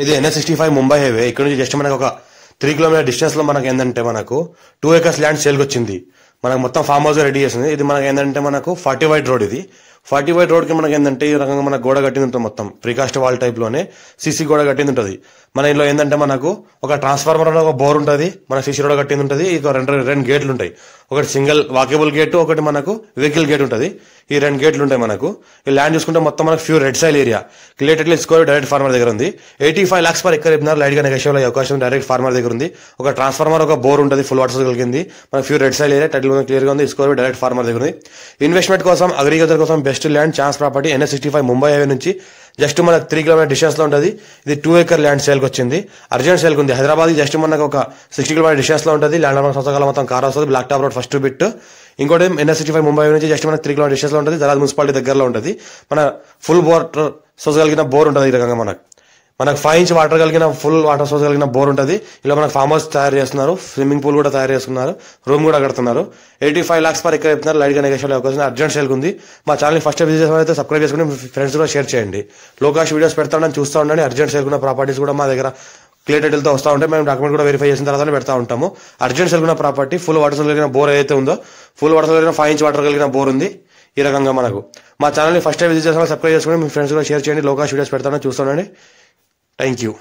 ఇది NH65 Mumbai highway. ఇక్కడ నుంచి జస్ట్ మనకు ఒక 3 కిలోమీటర్ డిస్టెన్స్ లో మనకు ఏంటంటే మనకు 2 acres ల్యాండ్ సేల్కి వచ్చింది. మనకు మొత్తం ఫామ్ హౌస్ రెడీ చేసింది. ఇది మనకి ఏంటంటే మనకు 40 వైట్ రోడ్. ఇది 40 వైట్ రోడ్ కి మనకి ఏంటంటే ఈ రకంగా మనకు గోడ కట్టింది ఉంటుంది. మొత్తం ప్రీకాస్ట్ వాల్ టైప్ లోనే సీసీ గోడ కట్టింది ఉంటుంది. మన ఇంట్లో ఏంటంటే మనకు ఒక ట్రాన్స్ఫార్మర్ ఒక బోర్ ఉంటుంది, మన సీసీ రోడ్ కట్టింది ఉంటుంది. ఇక రెండు గేట్లు ఉంటాయి. ఒకటి సింగిల్ వాకేబుల్ గేట్, ఒకటి మనకు వెహికల్ గేట్ ఉంటుంది. ఈ 2 గేట్లు ఉంటాయి మనకు. ఈ ల్యాండ్ చూసుకుంటే మొత్తం మనకు pure red soil area. Clearly score direct farmer దగ్గర ఉంది. 85 lakhs per acre చెప్పినారు. లైట్ గా నెగోషియబుల్ అయ్యే అవకాశం డైరెక్ట్ ఫార్మర్ దగ్గర ఉంది. ఒక ట్రాన్స్ఫార్మర్ ఒక బోర్ ఉంటుంది, ఫుల్ వాటర్ కలిగింది. మనకు pure red soil area. Title clear గా ఉంది. స్కోర్ డైరెక్ట్ ఫార్మర్ దగ్గర ఉంది. ఇన్వెస్ట్మెంట్ కోసం అగ్రికల్చర్ కోసం best land chance property NH65 Mumbai highway నుంచి జస్ట్ మనకు 3 కిలోమీటర్ డిస్టెన్స్ లో ఉంటుంది. ఇది 2 acre ల్యాండ్ సేల్కి వచ్చింది. అర్జెంట్ సేల్కి ఉంది. హైదరాబాద్ జస్ట్ మనకు ఒక 60 కిలోమీటర్ డిస్టెన్స్ లో ఉంటుంది. ల్యాండ్ మన సొంతకాలం మొత్తం కార్ వస్తుంది. Black top road first bit. ఇంకోటి NH65 ముంబై నుంచి జస్ట్ మనకు 3 కిలోమీటర్ డిస్టెన్స్ లో ఉంటుంది. జరాద్ మున్సిపాలిటీ దగ్గరలో ఉంటుంది. మన ఫుల్ వాటర్ సోర్స్ కలిగిన బోర్ ఉంటుంది. ఈ రకంగా మనకు 5 inch వాటర్ కలిగిన ఫుల్ వాటర్ సోర్స్ కలిగిన బోర్ ఉంటుంది. ఇలా మనకు ఫామ్ హౌస్ తయారు చేస్తున్నారు. స్విమ్మింగ్ పూల్ కూడా తయారు చేస్తున్నారు. రూమ్ కూడా కడుతున్నారు. 85 lakhs per acre చెప్తున్నారు. లైట్ గా నెగోషియబుల్ అవకాశం అర్జెంట్ సేల్ ఉంది. మా ఛానల్ ఫస్ట్ విజిట్ చేసిన సబ్స్క్రైబ్ చేసుకుని ఫ్రెండ్స్ కూడా షేర్ చేయండి. లో కాస్ట్ వీడియోస్ పెడతా ఉండండి, చూస్తూ ఉండండి. అర్జెంట్ సేల్ ఉన్న ప్రాపర్టీస్ కూడా మా దగ్గర క్లియర్ టైటిల్ తో వస్తూ ఉంటాయి. మేము డాక్యుమెంట్ కూడా వెరిఫై చేసిన తర్వాత పెడతా ఉంటాము. అర్జెంట్ సేల్ ఉన్న ప్రాపర్టీ ఫుల్ వాటర్ కలిగిన బోర్ ఏదైతే ఉందో, ఫుల్ వాటర్ కలిగిన 5 inch వాటర్ కలిగిన బోర్ ఉంది. ఈ రకంగా మనకు మా ఛానల్ ఫస్ట్ విజిట్ చేసిన సబ్స్క్రైబ్ చేసుకుని మీ ఫ్రెండ్స్ కూడా షేర్ చేయండి. లో కాస్ట్ వీడియోస్ పెడతాను, చూస్తుండండి. Thank you.